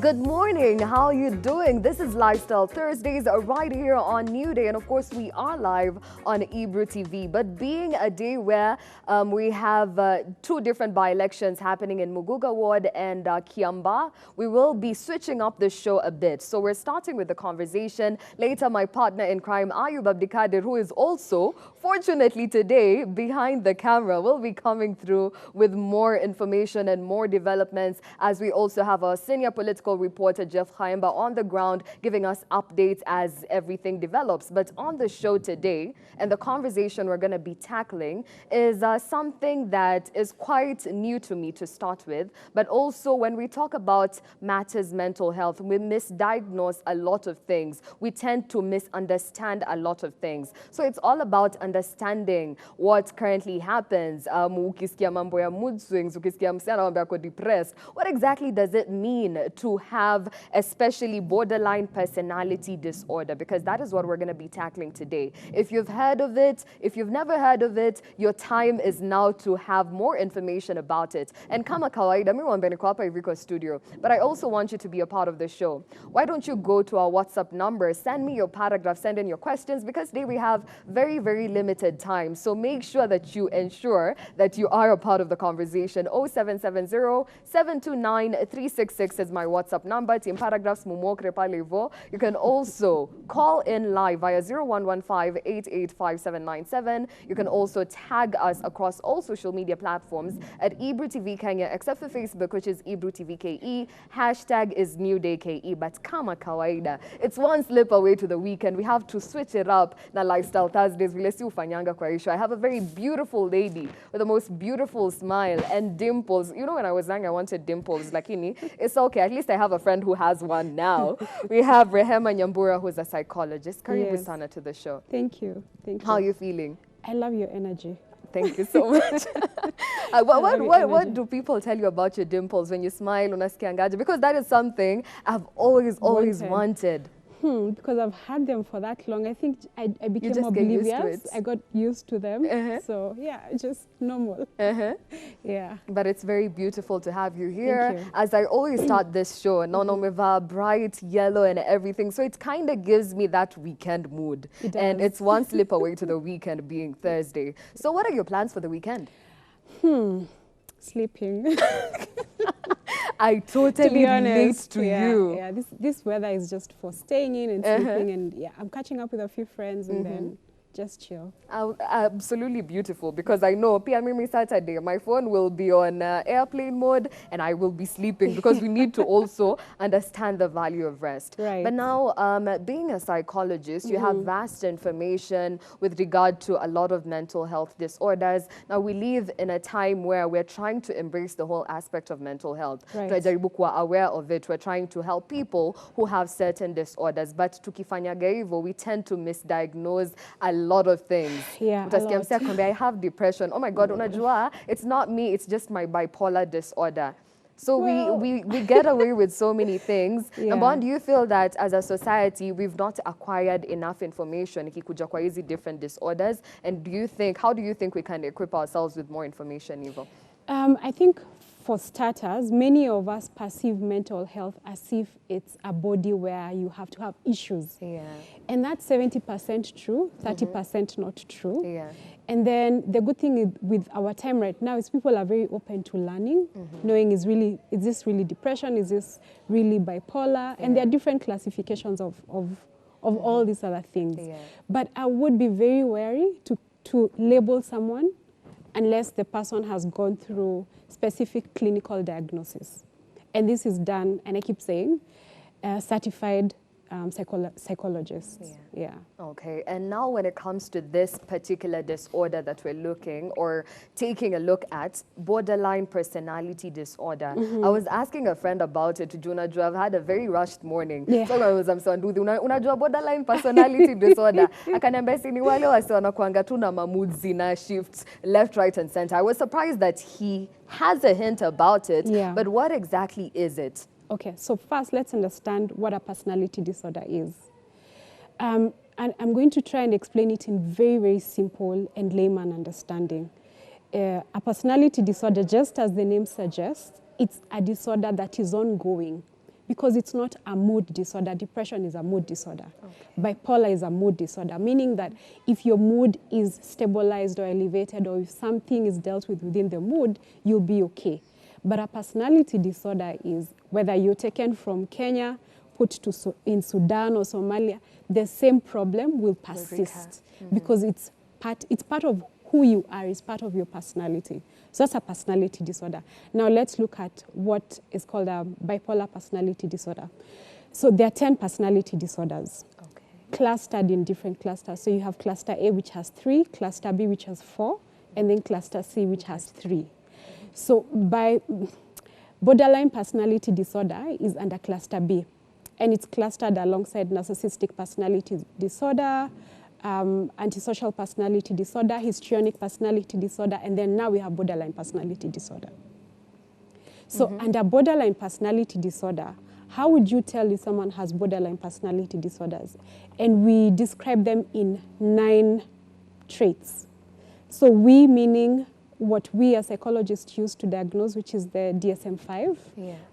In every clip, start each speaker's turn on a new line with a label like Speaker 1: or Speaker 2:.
Speaker 1: Good morning. How are you doing? This is Lifestyle Thursdays right here on New Day. And of course, we are live on Ebru TV. But being a day where we have two different by-elections happening in Muguga Ward and Kiamba, we will be switching up the show a bit. So we're starting with the conversation. Later, my partner in crime, Ayub Abdikadir, who is also, fortunately today, behind the camera, will be coming through with more information and more developments, as we also have our senior political reporter Jeff Khaimba on the ground giving us updates as everything develops. But on the show today, and the conversation we're going to be tackling is something that is quite new to me to start with. But also when we talk about matters mental health, we misdiagnose a lot of things. We tend to misunderstand a lot of things. So it's all about understanding what currently happens. Ukisikia mambo ya mood swings, ukisikia msichana ambaye ako depressed, what exactly does it mean to have especially borderline personality disorder? Because that is what we're going to be tackling today. If you've heard of it, if you've never heard of it, your time is now to have more information about it. And kama kawaida, mimi wambeni kwa hapa hivi studio, but I also want you to be a part of the show. Why don't you go to our WhatsApp number, send me your paragraph, send in your questions, because today we have very, very limited time. So make sure that you ensure that you are a part of the conversation. 0770-729-366 is my WhatsApp number. Team paragraphs mumokre pale hivo. You can also call in live via 0115-885797. You can also tag us across all social media platforms at Ebru TV Kenya, except for Facebook, which is Ebru TV KE. Hashtag is New Day KE. But kama kawaida, it's one slip away to the weekend. We have to switch it up na Lifestyle Thursdays. Vile si ufanyanga kwa isho. I have a very beautiful lady with the most beautiful smile and dimples. You know, when I was young, I wanted dimples. Lakini, it's okay. At least I have a friend who has one now. We have Rehema Nyambura, who's a psychologist. Karibu sana to the show.
Speaker 2: Thank you. Thank you.
Speaker 1: How are you feeling?
Speaker 2: I love your energy.
Speaker 1: Thank you so much. What do people tell you about your dimples when you smile, unasikiangaje? Because that is something I've always wanted.
Speaker 2: Because I've had them for that long. I think I became oblivious. I got used to them. So yeah, just normal. Yeah.
Speaker 1: But it's very beautiful to have you here.
Speaker 2: Thank you.
Speaker 1: As I always start this show, Nonomeva, bright yellow and everything. So it kind of gives me that weekend mood.
Speaker 2: It does.
Speaker 1: And it's one slip away to the weekend being Thursday. So what are your plans for the weekend?
Speaker 2: Sleeping.
Speaker 1: I totally relate to you.
Speaker 2: Yeah, this weather is just for staying in and sleeping, and yeah, I'm catching up with a few friends and then just chill.
Speaker 1: Absolutely beautiful, because I know pia mimi Saturday my phone will be on airplane mode and I will be sleeping, because we need to also understand the value of rest.
Speaker 2: Right.
Speaker 1: But now, being a psychologist, you have vast information with regard to a lot of mental health disorders. Now we live in a time where we're trying to embrace the whole aspect of mental health.
Speaker 2: Right.
Speaker 1: Tunajaribu kuwa aware of it. We're trying to help people who have certain disorders, but tukifanyaga hivyo, we tend to misdiagnose a lot of things.
Speaker 2: Yeah,
Speaker 1: Utasikia msee akwambia, I have depression. Oh my God, unajua, it's not me, it's just my bipolar disorder. So we get away with so many things. Number one, do you feel that as a society, we've not acquired enough information ikikuja kwa hizi different disorders? And how do you think we can equip ourselves with more information, Ivo?
Speaker 2: I think for starters, many of us perceive mental health as if it's a body where you have to have issues.
Speaker 1: Yeah.
Speaker 2: And that's 70% true, 30% not true.
Speaker 1: Yeah.
Speaker 2: And then the good thing with our time right now is people are very open to learning, knowing is this really depression? Is this really bipolar? And there are different classifications of all these other things.
Speaker 1: Yeah.
Speaker 2: But I would be very wary to label someone unless the person has gone through specific clinical diagnosis. And this is done, and I keep saying, certified psychologists. Yeah.
Speaker 1: Okay, and now when it comes to this particular disorder that we're looking or taking a look at, borderline personality disorder. I was asking a friend about it, Junajua. I've had a very rushed morning. So I was unajua borderline personality disorder. Akaniambia si ni wale wasi wanakuanga tu na mamudzi na shifts left, right and center. I was surprised that he has a hint about it, but what exactly is it?
Speaker 2: Okay, so first let's understand what a personality disorder is. And I'm going to try and explain it in very, very simple and layman understanding. A personality disorder, just as the name suggests, it's a disorder that is ongoing. because it's not a mood disorder. Depression is a mood disorder.
Speaker 1: Okay.
Speaker 2: Bipolar is a mood disorder, meaning that if your mood is stabilized or elevated, or if something is dealt with within the mood, you'll be okay. But a personality disorder is whether you're taken from Kenya, put to in Sudan or Somalia, the same problem will persist because it's part of who you are, it's part of your personality. So that's a personality disorder. Now let's look at what is called a bipolar personality disorder. So there are 10 personality disorders, clustered in different clusters. So you have cluster A, which has 3, cluster B, which has 4, and then cluster C, which has 3. So by borderline personality disorder is under cluster B, and it's clustered alongside narcissistic personality disorder, antisocial personality disorder, histrionic personality disorder, and then now we have borderline personality disorder. So under borderline personality disorder, how would you tell if someone has borderline personality disorders? And we describe them in 9 traits. So we meaning what we as psychologists use to diagnose, which is the DSM-5,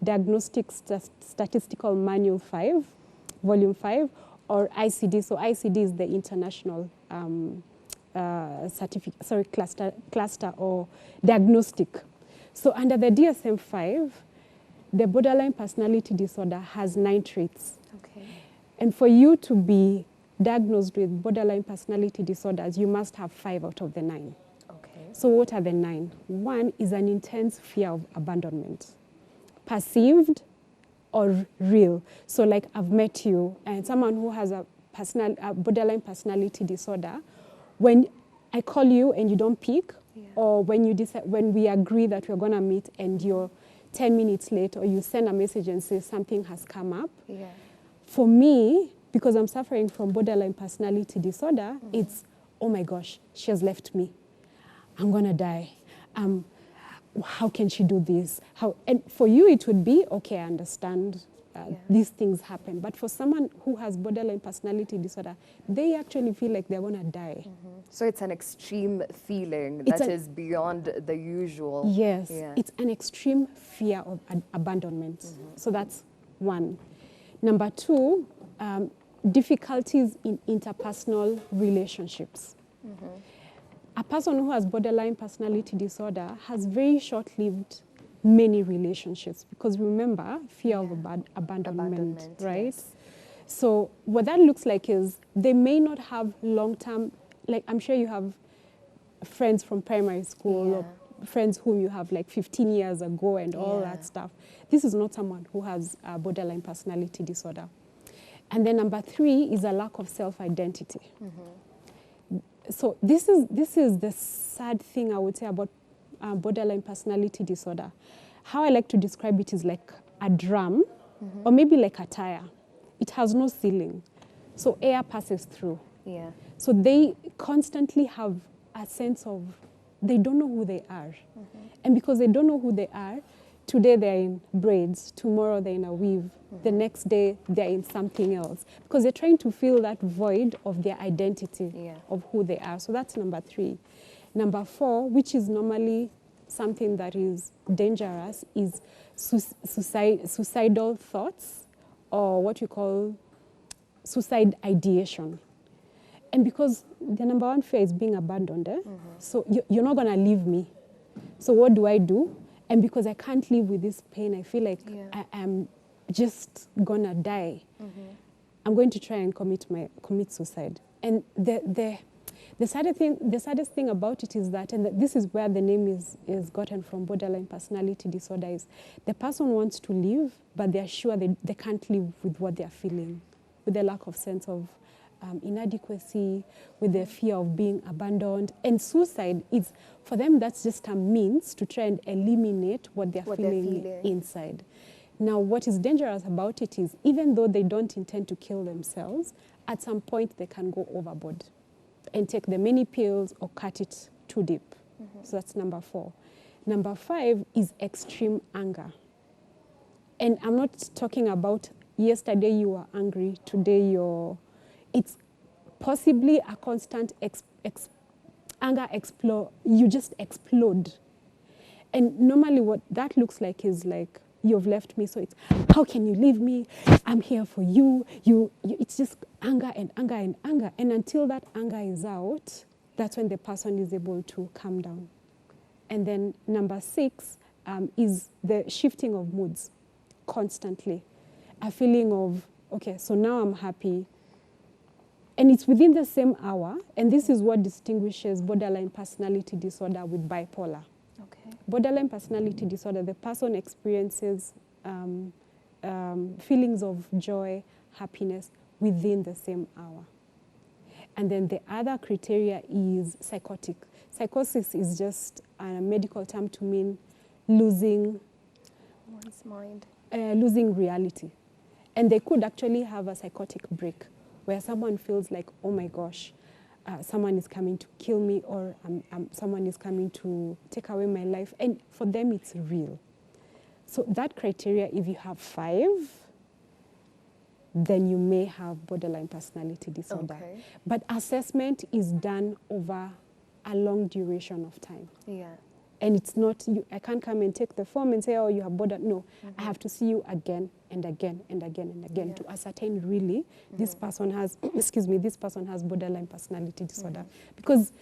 Speaker 2: Diagnostic Statistical Manual 5, Volume 5, or ICD. So ICD is the international cluster or diagnostic. So under the DSM-5, the borderline personality disorder has 9 traits.
Speaker 1: Okay.
Speaker 2: And for you to be diagnosed with borderline personality disorders, you must have 5 out of the 9. So what are the 9? 1 is an intense fear of abandonment, perceived or real. So like I've met you, and someone who has a borderline personality disorder, when I call you and you don't pick, or when we agree that we're going to meet and you're 10 minutes late, or you send a message and say something has come up, for me, because I'm suffering from borderline personality disorder, it's, oh my gosh, she has left me. I'm going to die. How can she do this? And for you, it would be, okay, I understand these things happen. But for someone who has borderline personality disorder, they actually feel like they're going to die.
Speaker 1: So it's an extreme feeling that is beyond the usual.
Speaker 2: Yes, it's an extreme fear of abandonment. So that's 1. Number 2, difficulties in interpersonal relationships. A person who has borderline personality disorder has very short-lived many relationships, because remember, fear of abandonment, right? So what that looks like is they may not have long-term, like I'm sure you have friends from primary school or friends whom you have like 15 years ago and all that stuff. This is not someone who has a borderline personality disorder. And then number 3 is a lack of self-identity. So this is the sad thing I would say about borderline personality disorder. How I like to describe it is like a drum, or maybe like a tire. It has no ceiling, so air passes through. So they constantly have a sense of they don't know who they are. And because they don't know who they are, today they're in braids, tomorrow they're in a weave, the next day they're in something else. Because they're trying to fill that void of their identity, of who they are. So that's number 3. Number 4, which is normally something that is dangerous, is suicidal thoughts, or what we call suicide ideation. And because the number 1 fear is being abandoned, so you're not going to leave me. So what do? And because I can't live with this pain, I feel like I am just going to die. I'm going to try and commit suicide. And the saddest thing about it is that, and this is where the name is gotten from, borderline personality disorder, is the person wants to live, but they're sure they can't live with what they're feeling, with the lack of sense of inadequacy, with the fear of being abandoned. And suicide is, for them, that's just a means to try and eliminate what they're feeling inside. Now, what is dangerous about it is, even though they don't intend to kill themselves, at some point they can go overboard and take the many pills or cut it too deep. So that's number 4. Number 5 is extreme anger. And I'm not talking about yesterday you were angry, today it's possibly a constant anger you just explode. And normally what that looks like is like you've left me, so it's, how can you leave me? I'm here for you. It's just anger and anger and anger. And until that anger is out, that's when the person is able to calm down. And then number 6 is the shifting of moods constantly. A feeling of, okay, so now I'm happy. And it's within the same hour, and this is what distinguishes borderline personality disorder with bipolar.
Speaker 1: Okay.
Speaker 2: Borderline personality disorder, the person experiences feelings of joy, happiness within the same hour. And then the other criteria is psychotic. Psychosis is just a medical term to mean losing
Speaker 1: One's mind.
Speaker 2: Losing reality. And they could actually have a psychotic break where someone feels like, oh my gosh, someone is coming to kill me, or someone is coming to take away my life. And for them, it's real. So that criteria, if you have 5, then you may have borderline personality disorder.
Speaker 1: Okay.
Speaker 2: But assessment is done over a long duration of time.
Speaker 1: Yeah.
Speaker 2: And it's not, I can't come and take the form and say, oh, you have borderline. No, I have to see you again and again and again and again to ascertain really this person has, this person has borderline personality disorder. Because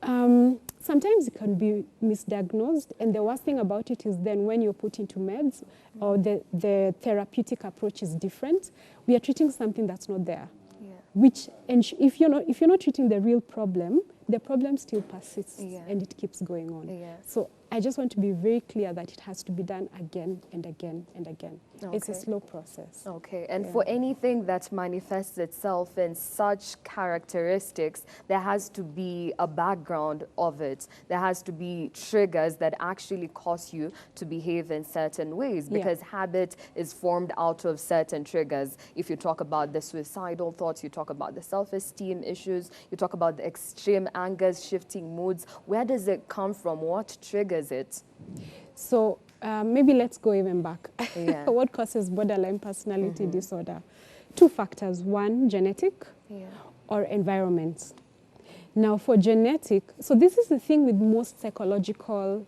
Speaker 2: sometimes it can be misdiagnosed, and the worst thing about it is then when you're put into meds or the therapeutic approach is different, we are treating something that's not there.
Speaker 1: Yeah.
Speaker 2: Which, and if you're not treating the real problem, the problem still persists and it keeps going on.
Speaker 1: Yeah.
Speaker 2: So I just want to be very clear that it has to be done again and again and again.
Speaker 1: Okay.
Speaker 2: It's a slow process.
Speaker 1: Okay, and for anything that manifests itself in such characteristics, there has to be a background of it. There has to be triggers that actually cause you to behave in certain ways, because habit is formed out of certain triggers. If you talk about the suicidal thoughts, you talk about the self-esteem issues, you talk about the extreme angers, shifting moods. Where does it come from? What triggers it?
Speaker 2: So maybe let's go even back.
Speaker 1: Yeah.
Speaker 2: What causes borderline personality disorder? 2 factors. 1, genetic or environment. Now for genetic, so this is the thing with most psychological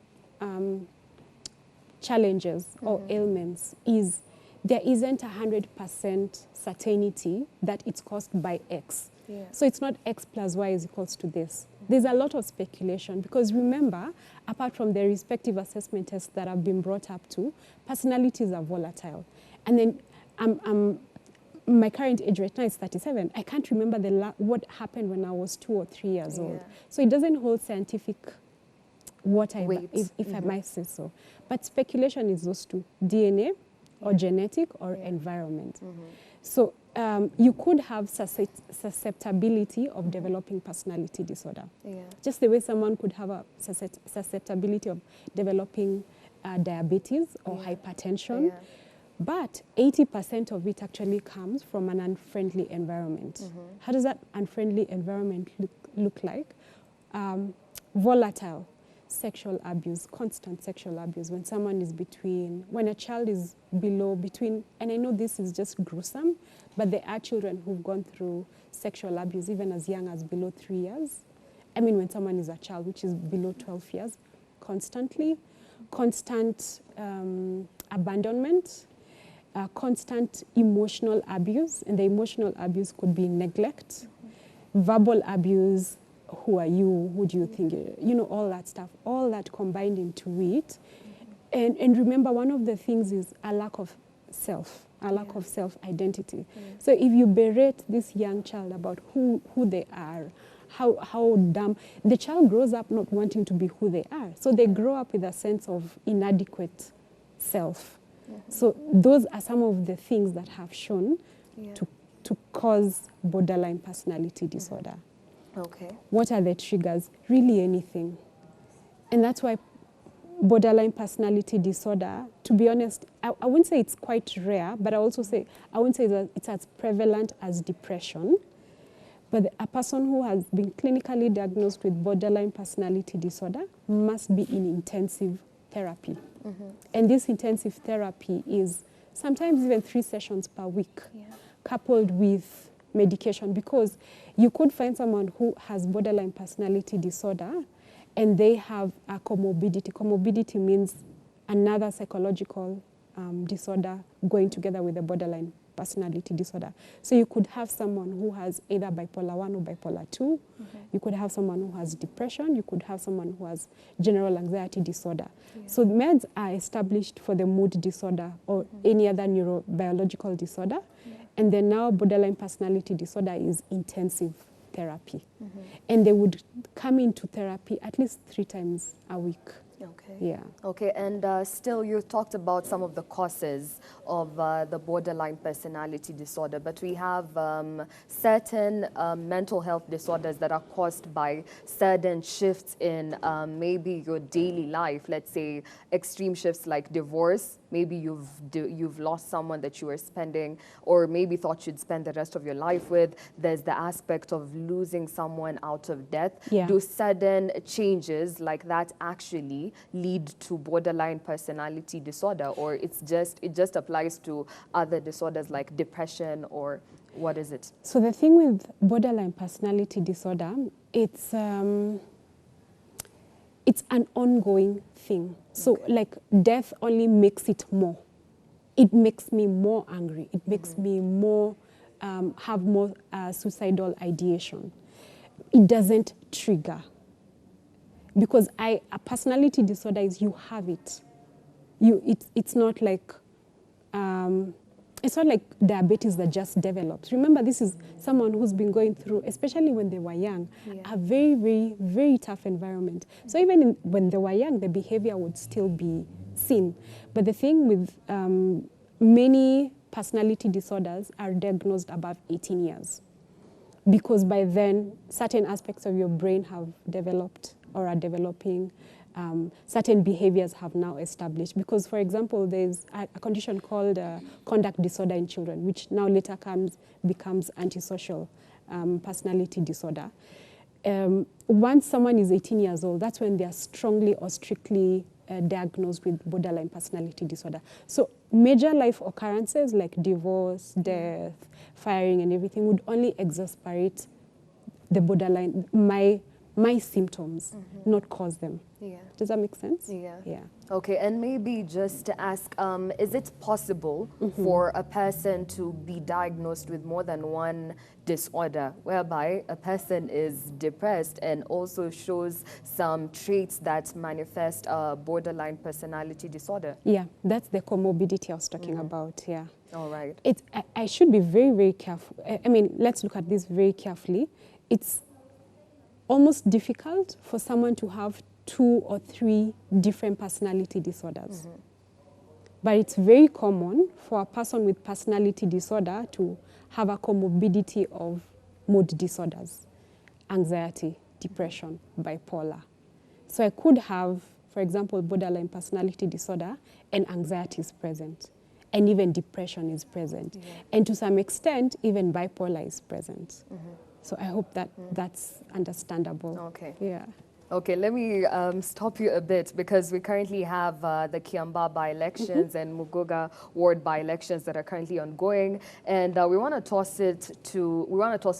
Speaker 2: challenges or ailments, is there isn't 100% certainty that it's caused by X.
Speaker 1: Yeah.
Speaker 2: So it's not X plus Y is equals to this. There's a lot of speculation because remember, apart from the respective assessment tests that have been brought up to, personalities are volatile. And then my current age right now is 37. I can't remember what happened when I was 2 or 3 years old. So it doesn't hold scientific
Speaker 1: weight,
Speaker 2: if I might say so. But speculation is those 2, DNA or genetic or environment. So you could have susceptibility of developing personality disorder. Just the way someone could have a susceptibility of developing diabetes or hypertension. But 80% of it actually comes from an unfriendly environment. How does that unfriendly environment look like? Volatile. Sexual abuse, constant sexual abuse, when someone is when a child is between, and I know this is just gruesome, but there are children who've gone through sexual abuse even as young as below 3 years. I mean, when someone is a child, which is below 12 years, constantly, constant abandonment, constant emotional abuse, and the emotional abuse could be neglect, verbal abuse. Who are you? Who do you think? You know, all that stuff, all that combined into it. And remember, one of the things is a lack of self, a lack of self-identity. So if you berate this young child about who they are, how dumb, the child grows up not wanting to be who they are. So they grow up with a sense of inadequate self. So those are some of the things that have shown to cause borderline personality disorder.
Speaker 1: Okay.
Speaker 2: What are the triggers? Really anything. And that's why borderline personality disorder, to be honest, I wouldn't say it's quite rare, but I wouldn't say that it's as prevalent as depression. But a person who has been clinically diagnosed with borderline personality disorder must be in intensive therapy. And this intensive therapy is sometimes even 3 sessions per week, coupled with medication, because you could find someone who has borderline personality disorder and they have a comorbidity. Comorbidity means another psychological disorder going together with the borderline personality disorder. So you could have someone who has either bipolar 1 or bipolar 2. You could have someone who has depression. You could have someone who has general anxiety disorder. So meds are established for the mood disorder or any other neurobiological disorder. And then now borderline personality disorder is intensive therapy. And they would come into therapy at least 3 times a week.
Speaker 1: Okay.
Speaker 2: Yeah.
Speaker 1: Okay, and still you talked about some of the causes of the borderline personality disorder, but we have certain mental health disorders that are caused by sudden shifts in maybe your daily life. Let's say extreme shifts like divorce. Maybe you've lost someone that you were spending or maybe thought you'd spend the rest of your life with. There's the aspect of losing someone out of death.
Speaker 2: Yeah.
Speaker 1: Do sudden changes like that actually lead to borderline personality disorder, or it just applies to other disorders like depression, or what is it?
Speaker 2: So the thing with borderline personality disorder, it's an ongoing thing. So like death only makes it more. It makes me more angry. It makes me more have more suicidal ideation. It doesn't trigger. Because a personality disorder is you have it. It's not like diabetes that just develops. Remember, this is someone who's been going through, especially when they were young, a very, very, very tough environment. So even when they were young, the behavior would still be seen. But the thing with many personality disorders are diagnosed above 18 years. Because by then, certain aspects of your brain have developed or are developing. Certain behaviors have now established. Because, for example, there's a condition called conduct disorder in children, which now later becomes antisocial personality disorder. Once someone is 18 years old, that's when they are strongly or strictly diagnosed with borderline personality disorder. So major life occurrences like divorce, death, firing and everything would only exacerbate the borderline, my symptoms, not cause them.
Speaker 1: Yeah.
Speaker 2: Does that make sense?
Speaker 1: Yeah.
Speaker 2: Yeah.
Speaker 1: Okay, and maybe just to ask, is it possible for a person to be diagnosed with more than one disorder, whereby a person is depressed and also shows some traits that manifest a borderline personality disorder?
Speaker 2: Yeah, that's the comorbidity I was talking about, yeah.
Speaker 1: All right.
Speaker 2: I should be very, very careful. I mean, let's look at this very carefully. It's almost difficult for someone to have 2 or 3 different personality disorders. But it's very common for a person with personality disorder to have a comorbidity of mood disorders, anxiety, depression, bipolar. So I could have, for example, borderline personality disorder and anxiety is present, and even depression is present. And to some extent, even bipolar is present. So I hope that that's understandable.
Speaker 1: Okay.
Speaker 2: Yeah.
Speaker 1: Okay, let me stop you a bit because we currently have the Kiambaa by-elections and Muguga ward by-elections that are currently ongoing, and we want to cross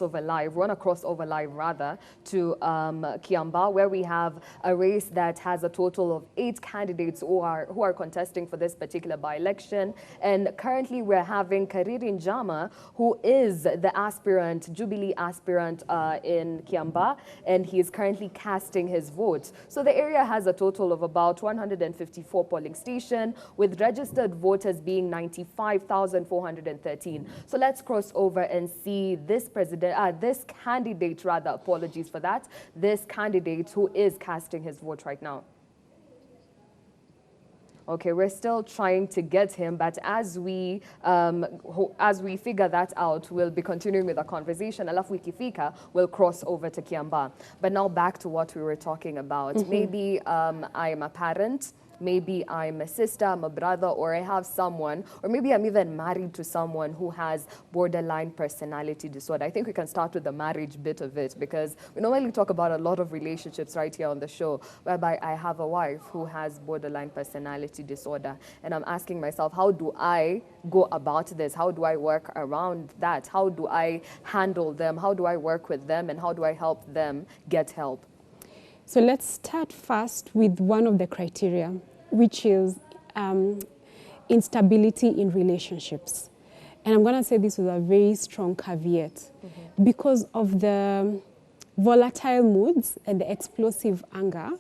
Speaker 1: over live rather to Kiambaa, where we have a race that has a total of 8 candidates who are contesting for this particular by-election, and currently we're having Kariri Njama, who is the aspirant, Jubilee aspirant in Kiambaa, and he is currently casting his votes. So the area has a total of about 154 polling stations, with registered voters being 95,413. So let's cross over and see this candidate who is casting his vote right now. Okay, we're still trying to get him, but as we figure that out, we'll be continuing with the conversation. Alafu ikifika, we'll cross over to Kiambaa. But now back to what we were talking about. Maybe I'm a parent. Maybe I'm a sister, I'm a brother, or I have someone, or maybe I'm even married to someone who has borderline personality disorder. I think we can start with the marriage bit of it, because we normally talk about a lot of relationships right here on the show, whereby I have a wife who has borderline personality disorder. And I'm asking myself, how do I go about this? How do I work around that? How do I handle them? How do I work with them? And how do I help them get help?
Speaker 2: So let's start first with one of the criteria, which is instability in relationships. And I'm going to say this with a very strong caveat. Because of the volatile moods and the explosive anger,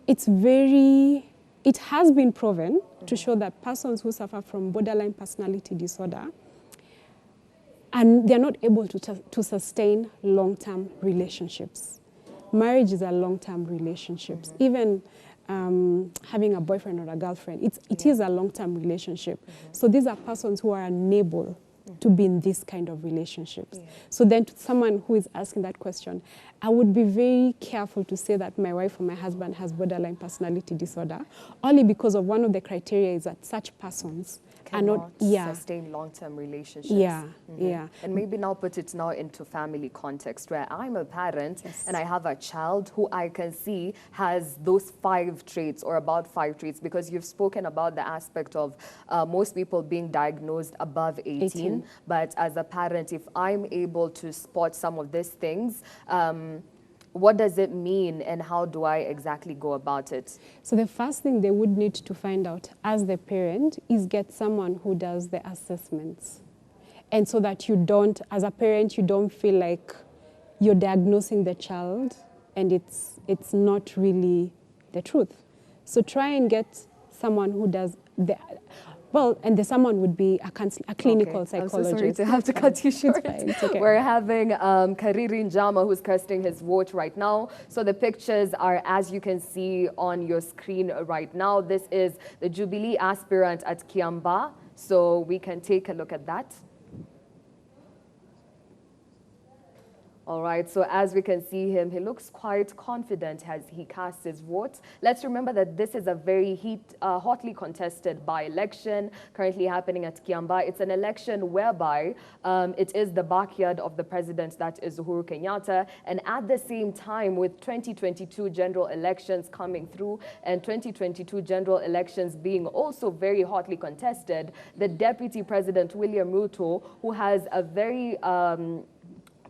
Speaker 2: it has been proven to show that persons who suffer from borderline personality disorder, and they're not able to sustain long-term relationships. Marriage is a long-term relationship. Even having a boyfriend or a girlfriend, it is a long-term relationship. So these are persons who are unable to be in this kind of relationships. So then to someone who is asking that question, I would be very careful to say that my wife or my husband has borderline personality disorder, only because of one of the criteria is that such persons
Speaker 1: cannot sustain long-term relationships. And maybe now put it now into family context, where I'm a parent and I have a child who I can see has those 5 traits or about 5 traits, because you've spoken about the aspect of most people being diagnosed above 18. But as a parent, if I'm able to spot some of these things, what does it mean and how do I exactly go about it?
Speaker 2: So the first thing they would need to find out as the parent is get someone who does the assessments. And so that you don't, as a parent, you don't feel like you're diagnosing the child and it's not really the truth. So try and get someone who does the... Well, and the someone would be a clinical psychologist.
Speaker 1: I'm so sorry to have to cut you short.
Speaker 2: It's okay.
Speaker 1: We're having Kariri Njama who's casting his vote right now. So the pictures are, as you can see on your screen right now. This is the Jubilee aspirant at Kiambaa. So we can take a look at that. All right, so as we can see him, he looks quite confident as he casts his vote. Let's remember that this is a very hotly contested by-election currently happening at Kiambaa. It's an election whereby it is the backyard of the president, that is Uhuru Kenyatta. And at the same time, with 2022 general elections coming through and 2022 general elections being also very hotly contested, the Deputy President, William Ruto, who has a very...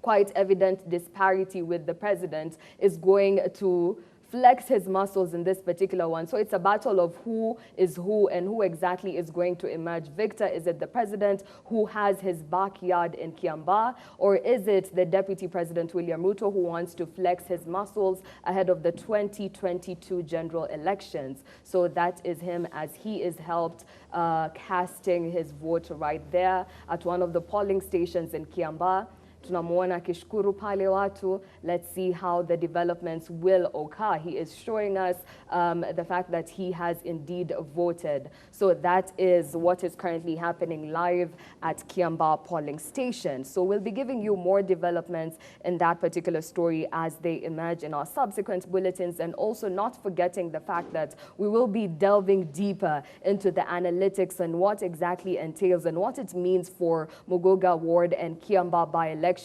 Speaker 1: quite evident disparity with the president, is going to flex his muscles in this particular one. So it's a battle of who is who and who exactly is going to emerge victor. Is it the president who has his backyard in Kiambaa, or is it the Deputy President William Ruto who wants to flex his muscles ahead of the 2022 general elections? So that is him as he is helped casting his vote right there at one of the polling stations in Kiambaa. Tunamuona akishukuru pale watu. Let's see how the developments will occur. He is showing us the fact that he has indeed voted. So that is what is currently happening live at Kiambaa polling station. So we'll be giving you more developments in that particular story as they emerge in our subsequent bulletins, and also not forgetting the fact that we will be delving deeper into the analytics and what exactly entails and what it means for Mugoga Ward and Kiambaa by-election,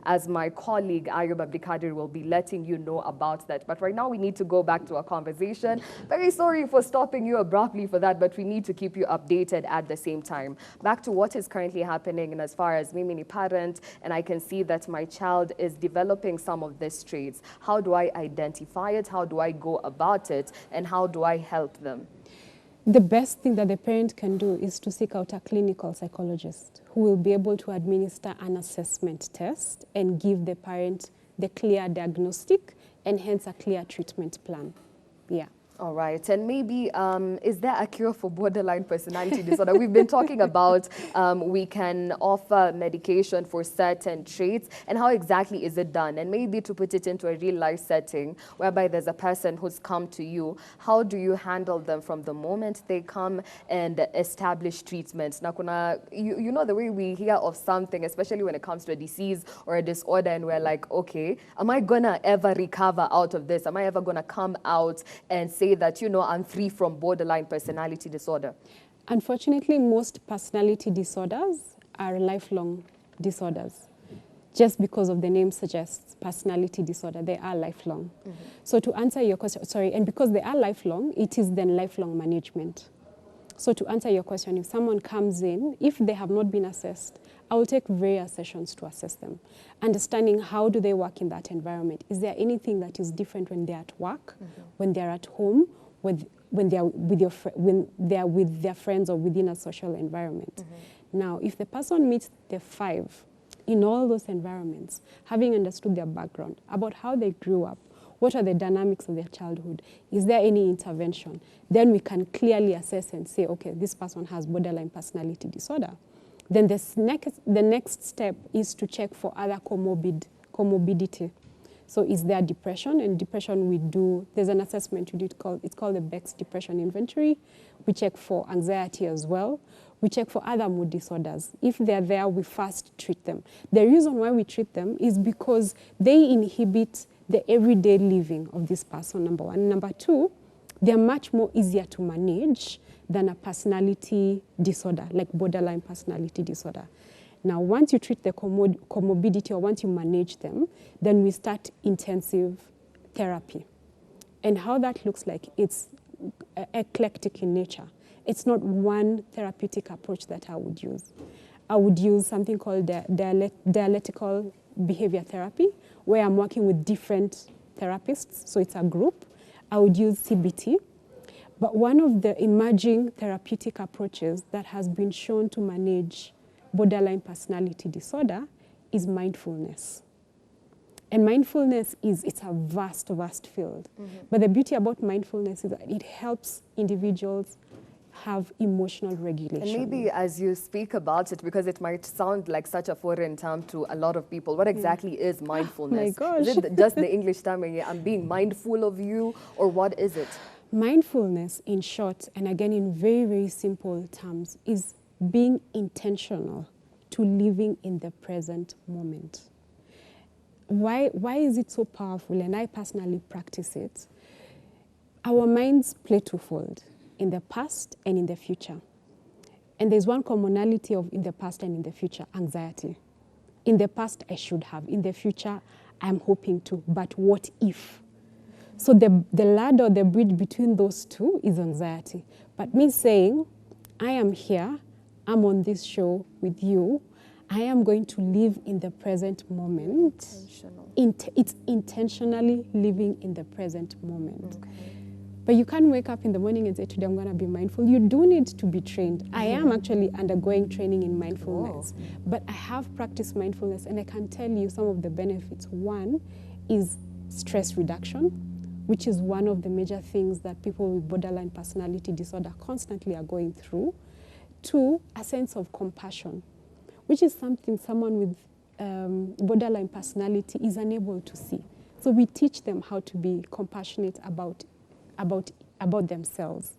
Speaker 1: as my colleague Ayub Abdikadir will be letting you know about that. But right now we need to go back to our conversation. Very sorry for stopping you abruptly for that, but we need to keep you updated at the same time. Back to what is currently happening, and as far as me, mini parent, and I can see that my child is developing some of these traits. How do I identify it? How do I go about it? And how do I help them?
Speaker 2: The best thing that the parent can do is to seek out a clinical psychologist who will be able to administer an assessment test and give the parent the clear diagnostic and hence a clear treatment plan. Yeah.
Speaker 1: All right, and maybe is there a cure for borderline personality disorder? We've been talking about we can offer medication for certain traits, and how exactly is it done? And maybe to put it into a real life setting whereby there's a person who's come to you, how do you handle them from the moment they come and establish treatments? Now, you know the way we hear of something, especially when it comes to a disease or a disorder, and we're like, okay, am I gonna ever recover out of this? Am I ever gonna come out and say that, you know, I'm free from borderline personality disorder?
Speaker 2: Unfortunately, most personality disorders are lifelong disorders. Just because of the name suggests personality disorder, they are lifelong. So to answer your question, and because they are lifelong, it is then lifelong management. So to answer your question, if someone comes in, if they have not been assessed, I will take various sessions to assess them. Understanding how do they work in that environment. Is there anything that is different when they're at work, when they're at home, when they are with when they are with their friends or within a social environment. Now, if the person meets the 5 in all those environments, having understood their background, about how they grew up, what are the dynamics of their childhood, is there any intervention, then we can clearly assess and say, okay, this person has borderline personality disorder. Then the next step is to check for other comorbidity. So is there depression? And depression we do, there's an assessment we do, it's called the Beck's Depression Inventory. We check for anxiety as well. We check for other mood disorders. If they're there, we first treat them. The reason why we treat them is because they inhibit the everyday living of this person, number one. Number two, they're much more easier to manage than a personality disorder, like borderline personality disorder. Now, once you treat the comorbidity or once you manage them, then we start intensive therapy. And how that looks like, it's eclectic in nature. It's not one therapeutic approach that I would use. I would use something called dialectical behavior therapy, where I'm working with different therapists, so it's a group. I would use CBT. But one of the emerging therapeutic approaches that has been shown to manage borderline personality disorder is mindfulness. And mindfulness it's a vast, vast field. But the beauty about mindfulness is that it helps individuals have emotional regulation.
Speaker 1: And maybe as you speak about it, because it might sound like such a foreign term to a lot of people, what exactly is mindfulness?
Speaker 2: Oh my gosh.
Speaker 1: Is it just the English term, I'm being mindful of you, or what is it?
Speaker 2: Mindfulness, in short, and again in very, very simple terms, is being intentional to living in the present moment. Why is it so powerful? And I personally practice it. Our minds play twofold, in the past and in the future. And there's one commonality of in the past and in the future, anxiety. In the past, I should have. In the future, I'm hoping to. But what if? So the ladder, the bridge between those two is anxiety. But me saying, I am here, I'm on this show with you, I am going to live in the present moment. It's intentionally living in the present moment. Okay. But you can't wake up in the morning and say, today I'm going to be mindful. You do need to be trained. I am actually undergoing training in mindfulness. Whoa. But I have practiced mindfulness, and I can tell you some of the benefits. One is stress reduction, which is one of the major things that people with borderline personality disorder constantly are going through. Two, a sense of compassion, which is something someone with borderline personality is unable to see. So we teach them how to be compassionate about themselves.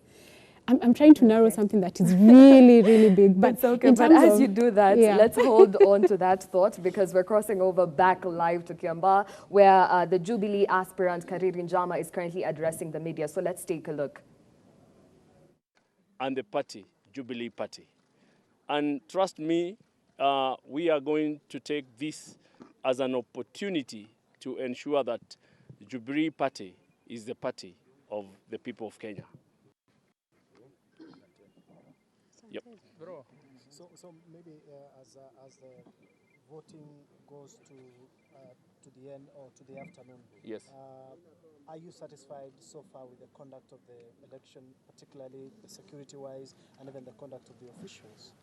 Speaker 2: I'm trying to narrow something that is really, really big. But
Speaker 1: it's okay, but as you do that, let's hold on to that thought, because we're crossing over back live to Kiambaa, where the Jubilee aspirant Kariri Njama is currently addressing the media. So let's take a look.
Speaker 3: And the party, Jubilee Party. And trust me, we are going to take this as an opportunity to ensure that the Jubilee Party is the party of the people of Kenya. Yep.
Speaker 4: Bro, so maybe as the voting goes to the end or to the afternoon,
Speaker 3: yes.
Speaker 4: Are you satisfied so far with the conduct of the election, particularly the security-wise and even the conduct of the officials?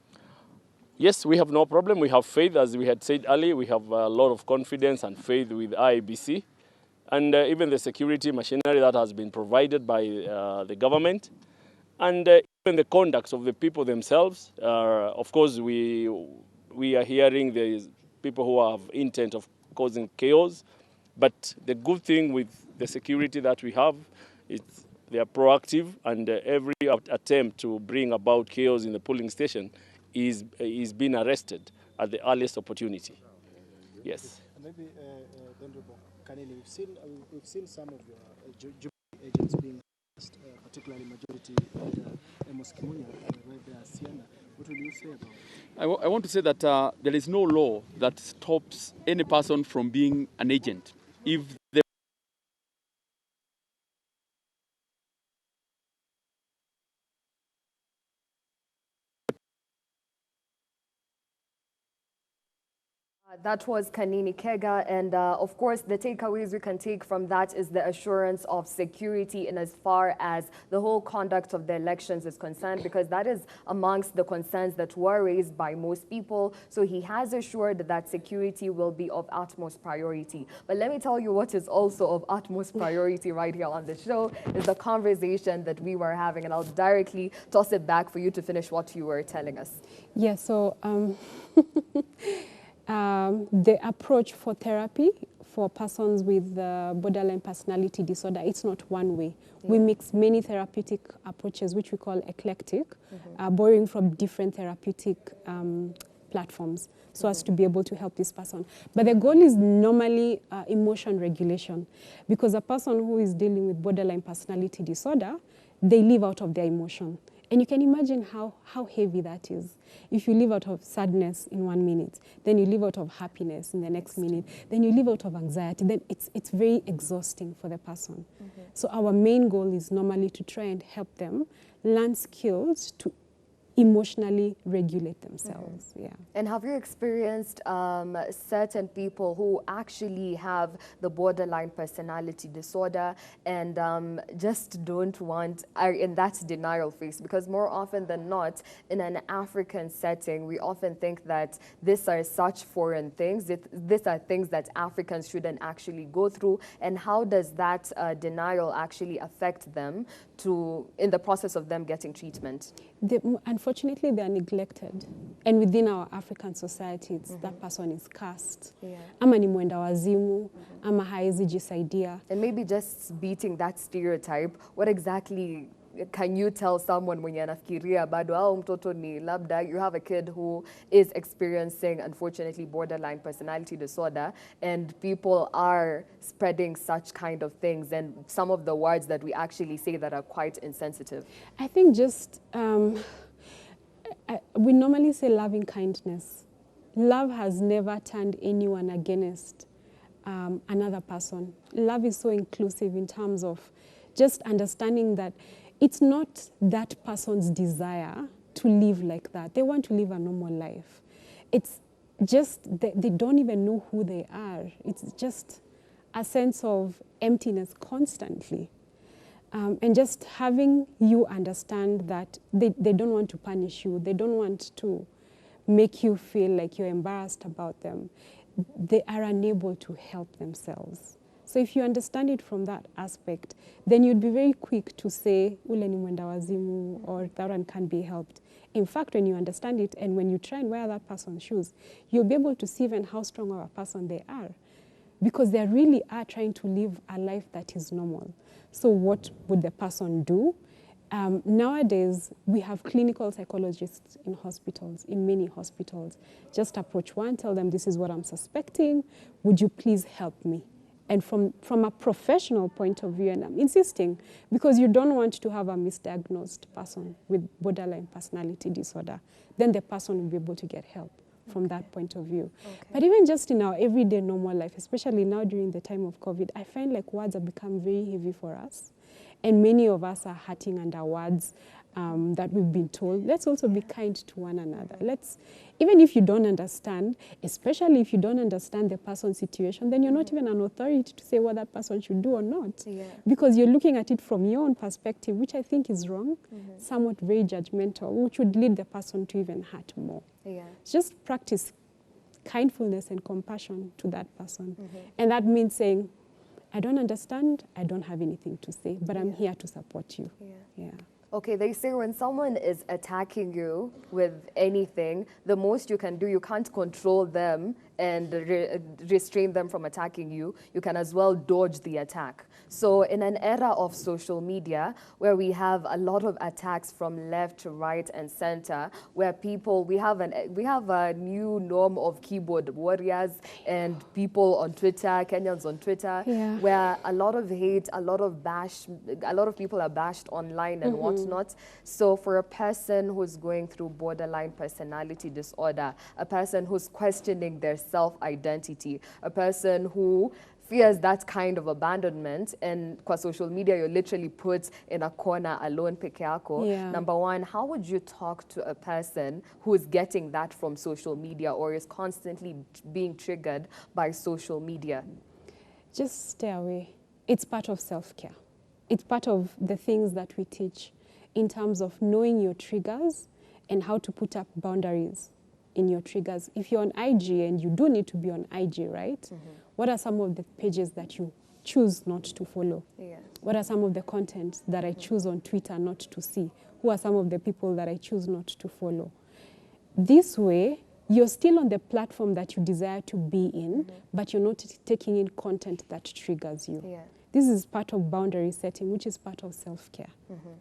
Speaker 3: Yes, we have no problem. We have faith, as we had said earlier. We have a lot of confidence and faith with IEBC, and even the security machinery that has been provided by the government, and even the conduct of the people themselves. Of course, we are hearing there is people who have intent of causing chaos, but the good thing with the security that we have is they are proactive, and every attempt to bring about chaos in the polling station is being arrested at the earliest opportunity. Yes.
Speaker 4: And maybe, Honorable Kanini, we've seen some of your Jubilee agents being arrested, particularly Majority Leader Amos Kimunya, right there, Siena. What will you say about it?
Speaker 5: I want to say that there is no law that stops any person from being an agent. If the
Speaker 1: That was Kanini Kega, and of course, the takeaways we can take from that is the assurance of security in as far as the whole conduct of the elections is concerned, because that is amongst the concerns that were raised by most people. So he has assured that security will be of utmost priority. But let me tell you what is also of utmost priority right here on the show is the conversation that we were having, and I'll directly toss it back for you to finish what you were telling us.
Speaker 2: Yeah, so the approach for therapy for persons with borderline personality disorder, it's not one way. Yeah. We mix many therapeutic approaches, which we call eclectic, borrowing from different therapeutic platforms so as to be able to help this person. But the goal is normally emotion regulation, because a person who is dealing with borderline personality disorder, they live out of their emotion. And you can imagine how heavy that is. If you live out of sadness in 1 minute, then you live out of happiness in the next minute, then you live out of anxiety, then it's very exhausting for the person. So our main goal is normally to try and help them learn skills to emotionally regulate themselves. Yeah.
Speaker 1: And have you experienced certain people who actually have the borderline personality disorder and just don't want, are in that denial phase? Because more often than not, in an African setting, we often think that these are such foreign things. These are things that Africans shouldn't actually go through. And how does that denial actually affect them in the process of them getting treatment?
Speaker 2: Unfortunately, they are neglected. And within our African societies, that person is cast.
Speaker 1: Yeah.
Speaker 2: Ama ni mwenda wazimu, ama haezi jisaidia.
Speaker 1: And maybe just beating that stereotype, what exactly can you tell someone when anafikiria bado au mtoto ni labda, you have a kid who is experiencing, unfortunately, borderline personality disorder, and people are spreading such kind of things and some of the words that we actually say that are quite insensitive?
Speaker 2: I think just, we normally say loving kindness. Love has never turned anyone against another person. Love is so inclusive in terms of just understanding that it's not that person's desire to live like that. They want to live a normal life. It's just they don't even know who they are. It's just a sense of emptiness constantly. And just having you understand that they don't want to punish you. They don't want to make you feel like you're embarrassed about them. They are unable to help themselves. So if you understand it from that aspect, then you'd be very quick to say, ule ni mwenda wazimu, or that one can't be helped. In fact, when you understand it and when you try and wear that person's shoes, you'll be able to see even how strong of a person they are, because they really are trying to live a life that is normal. So what would the person do? Nowadays, we have clinical psychologists in hospitals, in many hospitals. Just approach one, tell them, this is what I'm suspecting. Would you please help me? And from a professional point of view, and I'm insisting, because you don't want to have a misdiagnosed person with borderline personality disorder, then the person will be able to get help from that point of view. Okay. But even just in our everyday normal life, especially now during the time of COVID, I find like words have become very heavy for us. And many of us are hurting under words that we've been told. Let's also be kind to one another. Even if you don't understand, especially if you don't understand the person's situation, then you're not even an authority to say what that person should do or not. Yeah. Because you're looking at it from your own perspective, which I think is wrong, somewhat very judgmental, which would lead the person to even hurt more. Yeah. Just practice kindness and compassion to that person. And that means saying, I don't understand, I don't have anything to say, but I'm here to support you. Yeah.
Speaker 1: Okay, they say when someone is attacking you with anything, the most you can do, you can't control them and restrain them from attacking you. You can as well dodge the attack. So in an era of social media where we have a lot of attacks from left to right and center, where people, we have a new norm of keyboard warriors and people on Twitter, Kenyans on Twitter, where a lot of hate, a lot of people are bashed online and whatnot. So for a person who's going through borderline personality disorder, a person who's questioning their self-identity, a person who fears that kind of abandonment, and kwa social media you're literally put in a corner alone peke yako.
Speaker 2: Yeah.
Speaker 1: Number one, how would you talk to a person who is getting that from social media or is constantly being triggered by social media?
Speaker 2: Just stay away. It's part of self-care. It's part of the things that we teach in terms of knowing your triggers and how to put up boundaries in your triggers. If you're on IG, and you do need to be on IG, right? What are some of the pages that you choose not to follow?
Speaker 1: Yeah.
Speaker 2: What are some of the content that I choose on Twitter not to see? Who are some of the people that I choose not to follow? This way, you're still on the platform that you desire to be in, but you're not taking in content that triggers you.
Speaker 1: Yeah.
Speaker 2: This is part of boundary setting, which is part of self-care.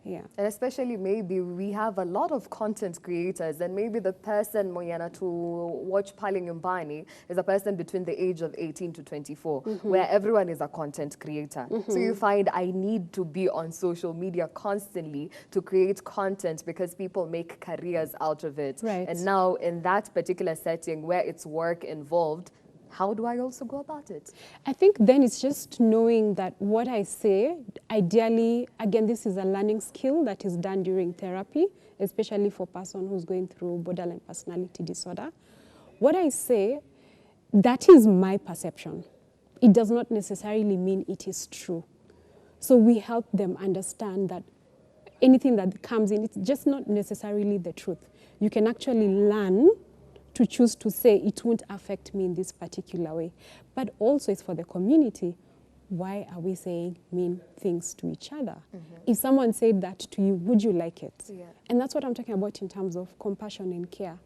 Speaker 2: Yeah.
Speaker 1: And especially maybe we have a lot of content creators, and maybe the person Moyana to watch Pale Nyumbani is a person between the age of 18 to 24, where everyone is a content creator. So you find I need to be on social media constantly to create content because people make careers out of it.
Speaker 2: Right.
Speaker 1: And now in that particular setting where it's work involved, how do I also go about it?
Speaker 2: I think then it's just knowing that what I say, ideally, again, this is a learning skill that is done during therapy, especially for a person who's going through borderline personality disorder. What I say, that is my perception. It does not necessarily mean it is true. So we help them understand that anything that comes in, it's just not necessarily the truth. You can actually learn to choose to say it won't affect me in this particular way. But also it's for the community. Why are we saying mean things to each other? If someone said that to you, would you like it?
Speaker 1: Yeah.
Speaker 2: And that's what I'm talking about in terms of compassion and care.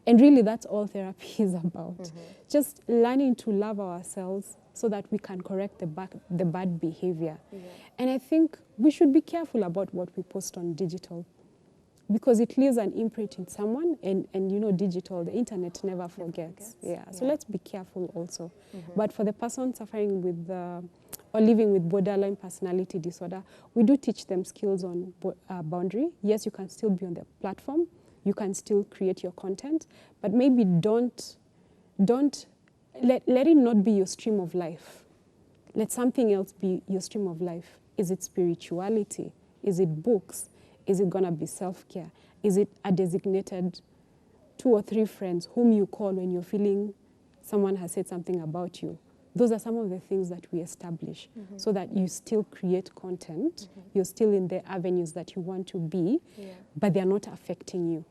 Speaker 2: And really that's all therapy is about. Just learning to love ourselves so that we can correct the bad behavior. And I think we should be careful about what we post on digital, because it leaves an imprint in someone, and you know, digital, the internet never forgets. So let's be careful also. But for the person suffering with or living with borderline personality disorder, we do teach them skills on boundary. Yes, you can still be on the platform, you can still create your content, but maybe don't let it not be your stream of life. Let something else be your stream of life. Is it spirituality? Is it books? Is it going to be self-care? Is it a designated 2 or 3 friends whom you call when you're feeling someone has said something about you? Those are some of the things that we establish so that you still create content, you're still in the avenues that you want to be, but they're not affecting you.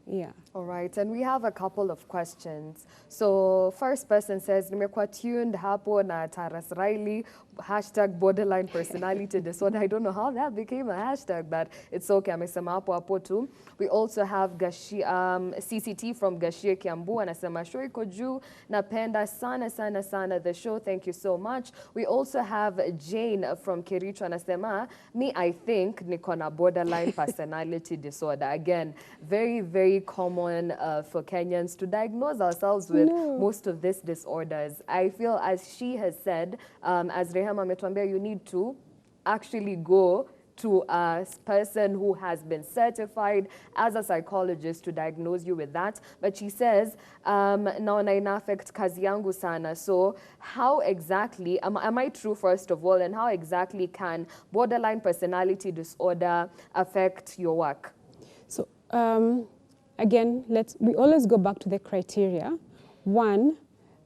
Speaker 2: Yeah.
Speaker 1: All right, and we have a couple of questions. So first person says, nimekuwa tuned hapo na Taras Riley, hashtag borderline personality disorder. I don't know how that became a hashtag, but it's okay. Amesema hapo tu. We also have CCT from Gashie Kiambu, anasema show iko juu, napenda sana the show. Thank you so much. We also have Jane from Kericho, anasema, me I think niko na borderline personality disorder. Again, very common for Kenyans to diagnose ourselves with most of these disorders. I feel, as she has said, as Rehema ametuambia, you need to actually go to a person who has been certified as a psychologist to diagnose you with that. But she says, naona ina affect kazi yangu sana. So how exactly, am I true first of all, and how exactly can borderline personality disorder affect your work?
Speaker 2: So again, we always go back to the criteria. One,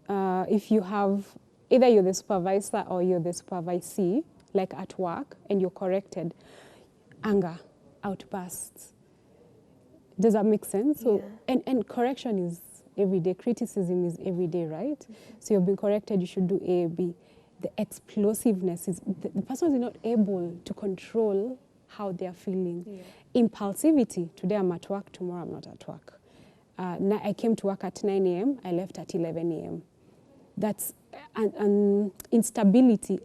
Speaker 2: if you have, either you're the supervisor or you're the supervisee, like at work, and you're corrected, anger, outbursts. Does that make sense? So, and correction is every day. Criticism is every day, right? So you've been corrected, you should do A, B. The explosiveness is, the person is not able to control how they're feeling. Impulsivity, today I'm at work, tomorrow I'm not at work. I came to work at 9 a.m., I left at 11 a.m. That's an instability,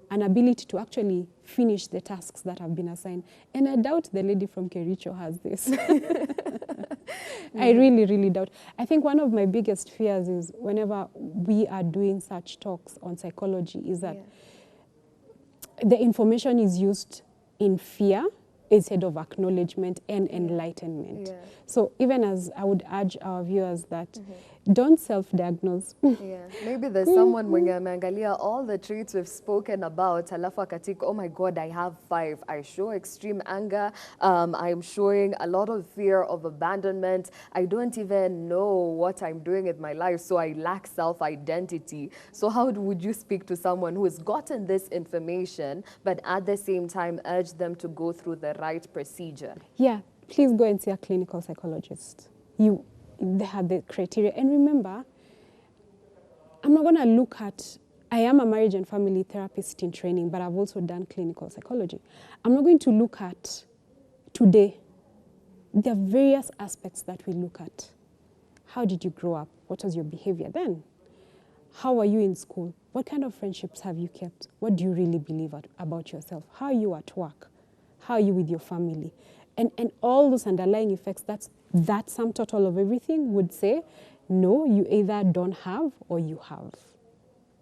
Speaker 2: an ability to actually finish the tasks that have been assigned. And I doubt the lady from Kericho has this. I really doubt. I think one of my biggest fears is whenever we are doing such talks on psychology is that the information is used in fear instead of acknowledgement and enlightenment. So even as I would urge our viewers that Don't self-diagnose.
Speaker 1: Yeah, maybe there's someone mwenye ameangalia all the traits we've spoken about, halafu akatika, oh my God, I have 5. I show extreme anger. I'm showing a lot of fear of abandonment. I don't even know what I'm doing with my life, so I lack self-identity. So how would you speak to someone who has gotten this information, but at the same time urge them to go through the right procedure?
Speaker 2: Yeah, please go and see a clinical psychologist. They have the criteria. And remember, I'm not going to look at, I am a marriage and family therapist in training, but I've also done clinical psychology. I'm not going to look at today. There are various aspects that we look at. How did you grow up? What was your behavior then? How are you in school? What kind of friendships have you kept? What do you really believe about yourself? How are you at work? How are you with your family? And all those underlying effects, that sum total of everything would say, no, you either don't have or you have.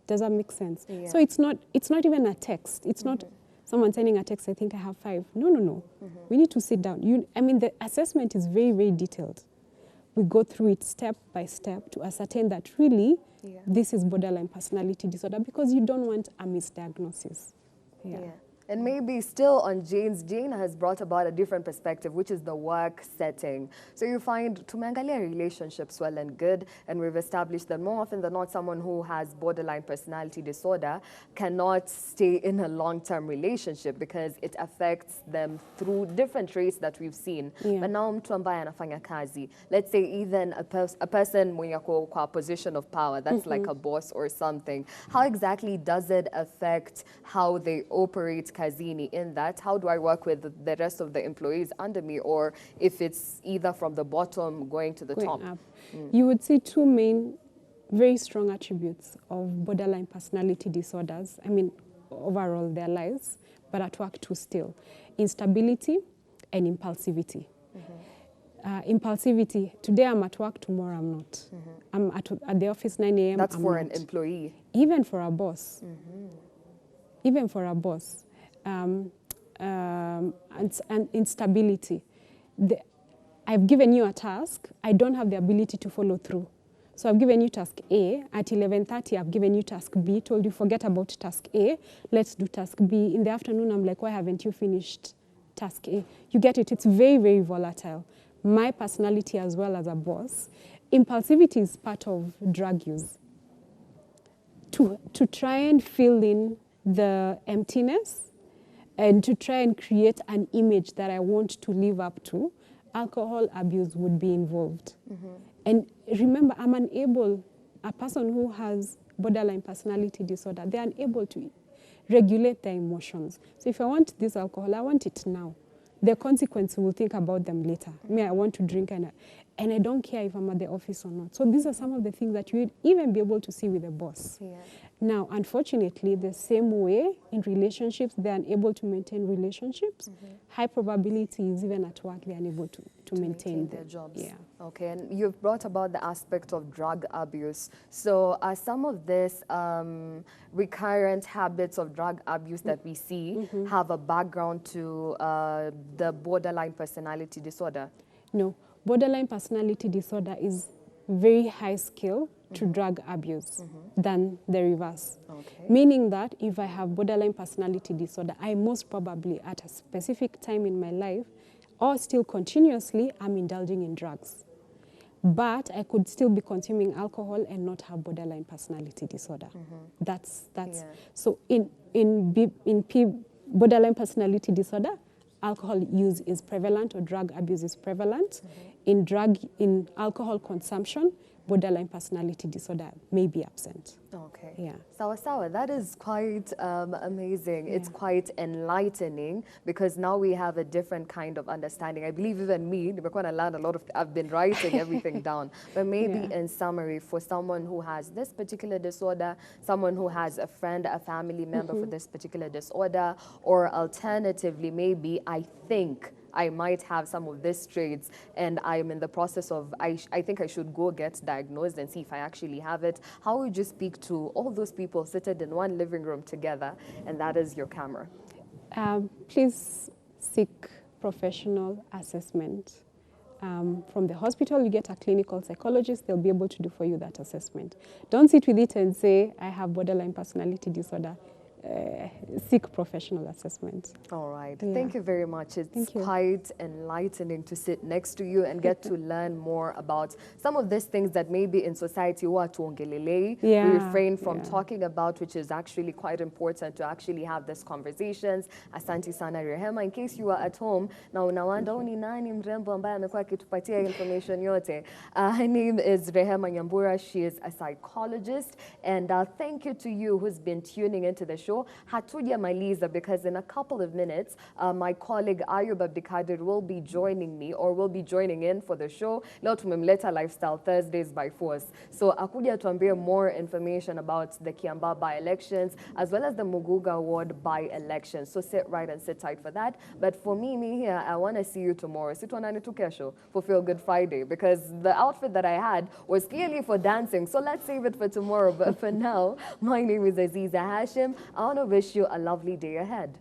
Speaker 2: Does that make sense?
Speaker 1: Yeah.
Speaker 2: So it's not even a text. It's not someone sending a text, I think I have 5. No. We need to sit down. The assessment is very, very detailed. We go through it step by step to ascertain that really this is borderline personality disorder, because you don't want a misdiagnosis. Yeah.
Speaker 1: And maybe still on Jane has brought about a different perspective, which is the work setting. So you find tumeangalia relationships well and good, and we've established that more often than not, someone who has borderline personality disorder cannot stay in a long-term relationship because it affects them through different traits that we've seen.
Speaker 2: Yeah.
Speaker 1: But now mtu ambaye anafanya kazi, let's say even a person mwenye ako kwa position of power, that's like a boss or something, how exactly does it affect how they operate kazini in that? How do I work with the rest of the employees under me, or if it's either from the bottom going to the top?
Speaker 2: Up. You would see 2 main very strong attributes of borderline personality disorders. Overall their lives, but at work too still. Instability and impulsivity. Impulsivity, today I'm at work, tomorrow I'm not. I'm at the office 9 a.m.
Speaker 1: That's
Speaker 2: I'm
Speaker 1: for
Speaker 2: not.
Speaker 1: an employee.
Speaker 2: Even for a boss. Even for a boss. And instability. I've given you a task, I don't have the ability to follow through. So I've given you task A, at 11:30 I've given you task B, told you forget about task A, let's do task B. In the afternoon I'm like, why haven't you finished task A? You get it, it's very, very volatile. My personality as well as a boss. Impulsivity is part of drug use. To try and fill in the emptiness and to try and create an image that I want to live up to, alcohol abuse would be involved. And remember, a person who has borderline personality disorder, they're unable to regulate their emotions. So if I want this alcohol, I want it now. The consequence, we'll think about them later. I want to drink and I don't care if I'm at the office or not. So these are some of the things that you would even be able to see with a boss.
Speaker 1: Yeah.
Speaker 2: Now, unfortunately, the same way in relationships, they're unable to maintain relationships. High probability is even at work, they're unable to maintain
Speaker 1: their jobs.
Speaker 2: Yeah.
Speaker 1: Okay, and you've brought about the aspect of drug abuse. So are some of this recurrent habits of drug abuse that we see have a background to the borderline personality disorder?
Speaker 2: No, borderline personality disorder is very high scale to drug abuse than the reverse.
Speaker 1: Okay.
Speaker 2: Meaning that if I have borderline personality disorder, I most probably at a specific time in my life or still continuously, I'm indulging in drugs. But I could still be consuming alcohol and not have borderline personality disorder. That's
Speaker 1: Yeah.
Speaker 2: so in borderline personality disorder, alcohol use is prevalent or drug abuse is prevalent. In alcohol consumption, borderline personality disorder may be absent.
Speaker 1: Okay.
Speaker 2: Yeah.
Speaker 1: Sawa, that is quite amazing.
Speaker 2: Yeah.
Speaker 1: It's quite enlightening because now we have a different kind of understanding. I believe even me, I've been writing everything down. But maybe
Speaker 2: Yeah.
Speaker 1: in summary, for someone who has this particular disorder, someone who has a friend, a family member for this particular disorder, or alternatively, maybe I think I might have some of these traits and I'm in the process of, I think I should go get diagnosed and see if I actually have it. How would you speak to all those people seated in one living room together, and that is your camera?
Speaker 2: Please seek professional assessment. from the hospital, you get a clinical psychologist, they'll be able to do for you that assessment. Don't sit with it and say, I have borderline personality disorder. Seek professional assessment.
Speaker 1: All right.
Speaker 2: Yeah.
Speaker 1: Thank you very much. It's
Speaker 2: Thank you.
Speaker 1: quite enlightening to sit next to you and get to learn more about some of these things that maybe in society we refrain from talking about, which is actually quite important to actually have these conversations. Asante sana Rehema. In case you are at home, na unawanda ni nani mrembo ambaye amekuwa akitupatia information yote. Her name is Rehema Nyambura. She is a psychologist. And thank you to you who's been tuning into the show. Hatuja Maliza, because in a couple of minutes, my colleague Ayub Abdikadir will be joining me or will be joining in for the show. Leo tumemleta Lifestyle Thursdays by force. So akuja tuambie more information about the Kiambaa by-elections as well as the Muguga Ward by-elections. So sit right and sit tight for that. But for me here, I want to see you tomorrow. Situanani tu kesho for Feel Good Friday, because the outfit that I had was clearly for dancing. So let's save it for tomorrow. But for now, my name is Aziza Hashim. I want to wish you a lovely day ahead.